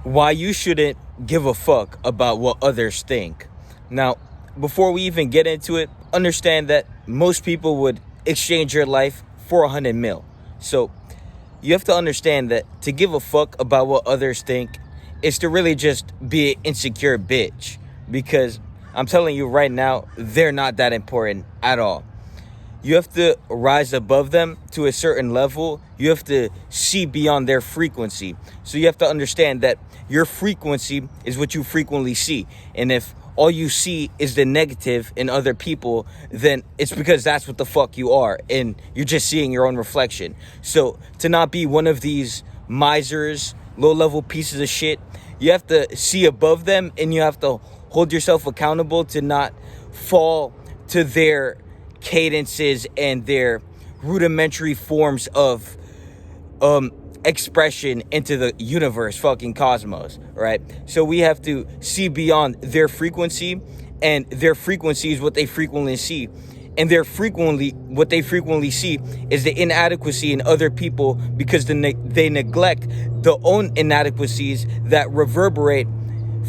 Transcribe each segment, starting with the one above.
why you shouldn't give a fuck about what others think. Now, before we even get into it, understand that most people would exchange your life for 100 mil. So you have to understand that to give a fuck about what others think is to really just be an insecure bitch. Because I'm telling you right now, they're not that important at all. You have to rise above them to a certain level. You have to see beyond their frequency. So you have to understand that your frequency is what you frequently see. And if all you see is the negative in other people, then it's because that's what the fuck you are. And you're just seeing your own reflection. So to not be one of these misers, low-level pieces of shit, you have to see above them, and you have to hold yourself accountable to not fall to their cadences and their rudimentary forms of expression into the universe, fucking cosmos, right? So we have to see beyond their frequency, and their frequency is what they frequently see. And what they frequently see is the inadequacy in other people, because they neglect their own inadequacies that reverberate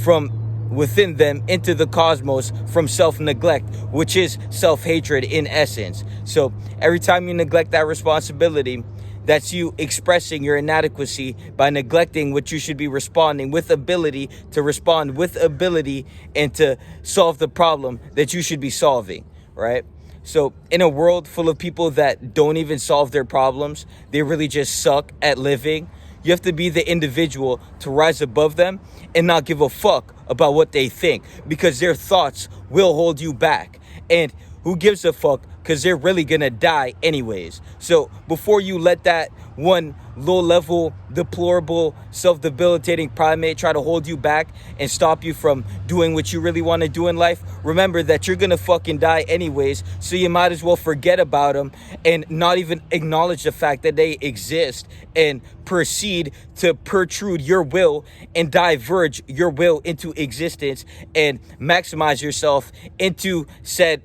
from within them into the cosmos from self-neglect, which is self-hatred in essence. So every time you neglect that responsibility, that's you expressing your inadequacy by neglecting what you should be responding with ability to respond with ability and to solve the problem that you should be solving, right? So in a world full of people that don't even solve their problems, they really just suck at living. You have to be the individual to rise above them and not give a fuck about what they think, because their thoughts will hold you back. And who gives a fuck, because they're really gonna die anyways. So before you let that one low-level, deplorable, self-debilitating primate try to hold you back and stop you from doing what you really want to do in life, remember that you're gonna fucking die anyways. So you might as well forget about them and not even acknowledge the fact that they exist, and proceed to protrude your will and diverge your will into existence and maximize yourself into said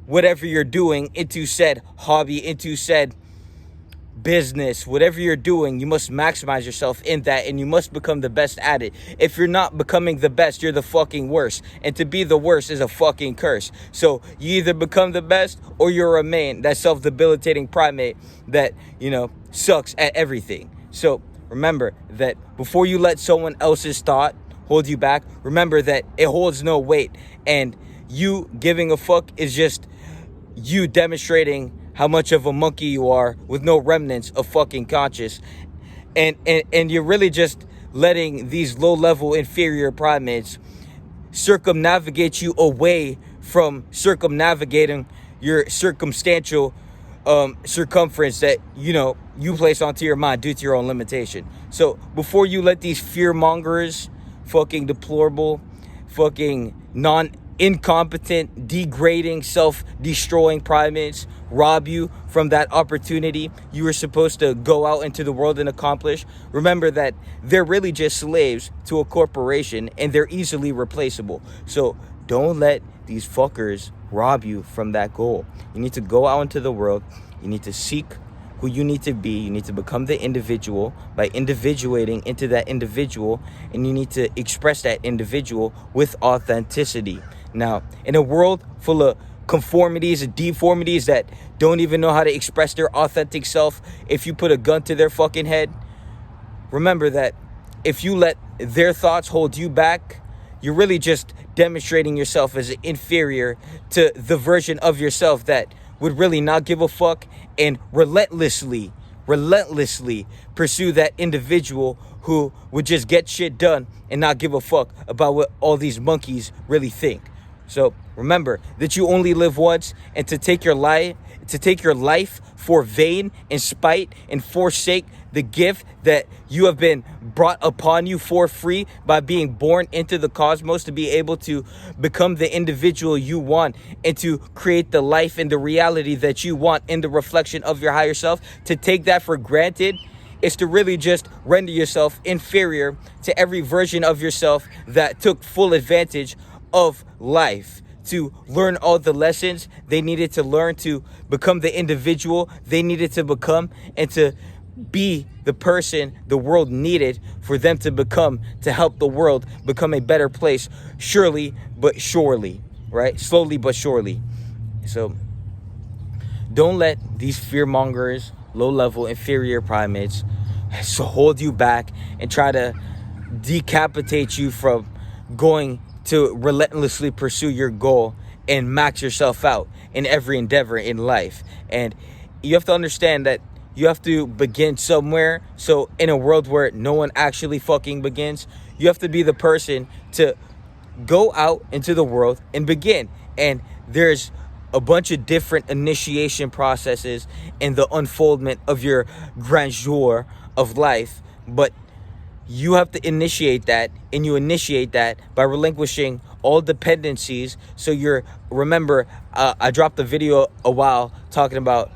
whatever you're doing, into said hobby, into said business, whatever you're doing. You must maximize yourself in that, and you must become the best at it. If you're not becoming the best, you're the fucking worst, and to be the worst is a fucking curse. So you either become the best or you remain that self-debilitating primate that, sucks at everything. So remember that before you let someone else's thought hold you back, remember that it holds no weight, and you giving a fuck is just you demonstrating how much of a monkey you are with no remnants of fucking conscious. And you're really just letting these low-level inferior primates circumnavigate you away from circumnavigating your circumstantial circumference that, you place onto your mind due to your own limitation. So before you let these fear-mongers, fucking deplorable, fucking incompetent, degrading, self-destroying primates rob you from that opportunity you were supposed to go out into the world and accomplish, remember that they're really just slaves to a corporation, and they're easily replaceable. So don't let these fuckers rob you from that goal. You need to go out into the world. You need to seek who you need to be. You need to become the individual by individuating into that individual, and you need to express that individual with authenticity. Now, in a world full of conformities and deformities that don't even know how to express their authentic self, if you put a gun to their fucking head, remember that if you let their thoughts hold you back, you're really just demonstrating yourself as inferior to the version of yourself that would really not give a fuck and relentlessly pursue that individual who would just get shit done and not give a fuck about what all these monkeys really think. So remember that you only live once, and to take your life for vain and spite and forsake the gift that you have been brought upon you for free by being born into the cosmos, to be able to become the individual you want and to create the life and the reality that you want in the reflection of your higher self, to take that for granted is to really just render yourself inferior to every version of yourself that took full advantage of life to learn all the lessons they needed to learn to become the individual they needed to become, and to be the person the world needed for them to help the world become a better place, surely but surely, right? Slowly but surely. So don't let these fear mongers, low level, inferior primates hold you back and try to decapitate you from going to relentlessly pursue your goal and max yourself out in every endeavor in life. And you have to understand that you have to begin somewhere. So in a world where no one actually fucking begins, you have to be the person to go out into the world and begin. And there's a bunch of different initiation processes in the unfoldment of your grandeur of life, but you have to initiate that, and you initiate that by relinquishing all dependencies. So remember, I dropped a video a while talking about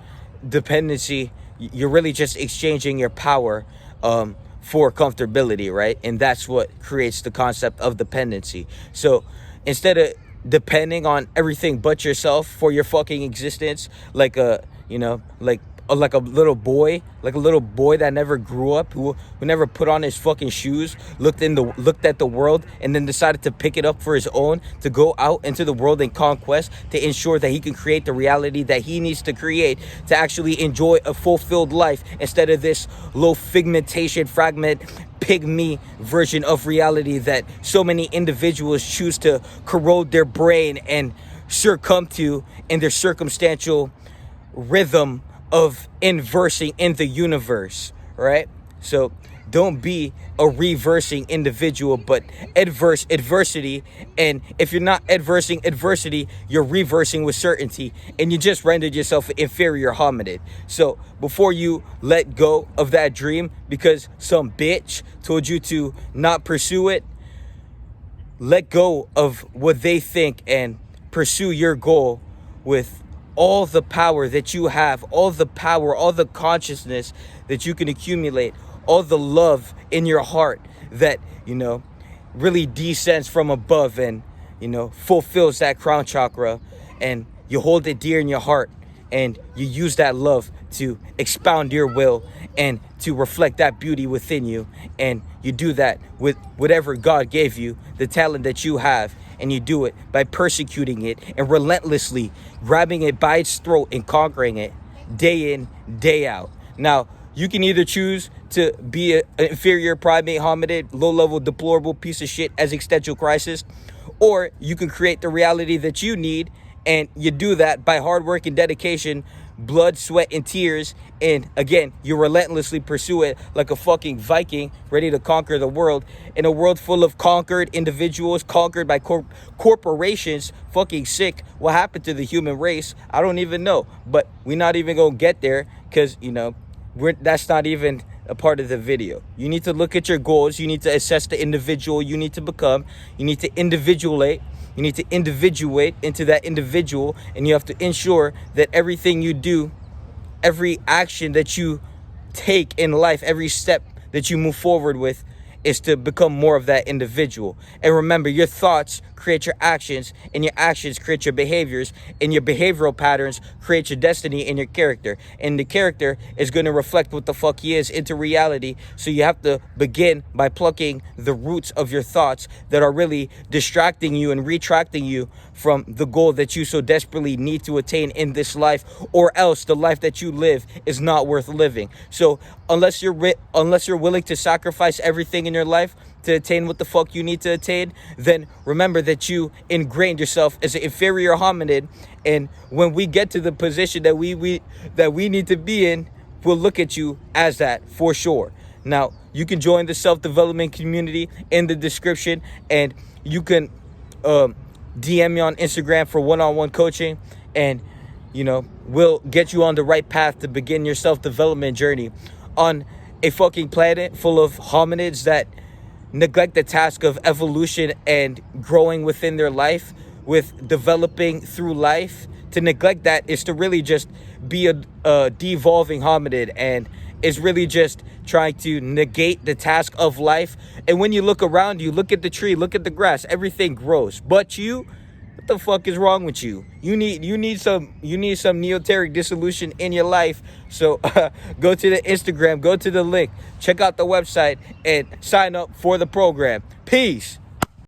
dependency. You're really just exchanging your power for comfortability, right? And that's what creates the concept of dependency. So instead of depending on everything but yourself for your fucking existence, like a little boy that never grew up, who never put on his fucking shoes, looked at the world, and then decided to pick it up for his own, to go out into the world and conquest, to ensure that he can create the reality that he needs to create to actually enjoy a fulfilled life, instead of this low fragment pygmy version of reality that so many individuals choose to corrode their brain and succumb to in their circumstantial rhythm of inversing in the universe, right? So don't be a reversing individual, but adverse adversity. And if you're not adversing adversity, you're reversing with certainty, and you just rendered yourself an inferior hominid. So before you let go of that dream because some bitch told you to not pursue it, let go of what they think and pursue your goal with all the power that you have, all the power, all the consciousness that you can accumulate, all the love in your heart that, really descends from above and, fulfills that crown chakra, and you hold it dear in your heart, and you use that love to expound your will and to reflect that beauty within you. And you do that with whatever God gave you, the talent that you have. And you do it by persecuting it and relentlessly grabbing it by its throat and conquering it day in, day out. Now, you can either choose to be an inferior primate hominid, low-level, deplorable piece of shit as existential crisis, or you can create the reality that you need, and you do that by hard work and dedication, blood, sweat, and tears. And again, you relentlessly pursue it like a fucking Viking ready to conquer the world in a world full of conquered individuals, conquered by corporations. Fucking sick. What happened to the human race? I don't even know, but we're not even gonna get there because that's not even a part of the video. You need to look at your goals. You need to assess the individual you need to become. You need to individuate. You need to individuate into that individual, and you have to ensure that everything you do, every action that you take in life, every step that you move forward with, is to become more of that individual. And remember, your thoughts create your actions, and your actions create your behaviors, and your behavioral patterns create your destiny and your character. And the character is going to reflect what the fuck he is into reality. So you have to begin by plucking the roots of your thoughts that are really distracting you and retracting you from the goal that you so desperately need to attain in this life, or else the life that you live is not worth living. So unless you're willing to sacrifice everything in your life to attain what the fuck you need to attain, then remember that you ingrained yourself as an inferior hominid. And when we get to the position that we need to be in, we'll look at you as that for sure. Now, you can join the self-development community in the description, and you can DM me on Instagram for one-on-one coaching, and we'll get you on the right path to begin your self-development journey on a fucking planet full of hominids that neglect the task of evolution and growing within their life, with developing through life. To neglect that is to really just be a devolving hominid, and is really just trying to negate the task of life. And when you look around you, look at the tree, look at the grass, everything grows, but you What the fuck is wrong with you? You need some neoteric dissolution in your life. So go to the Instagram, go to the link, check out the website, and sign up for the program. Peace.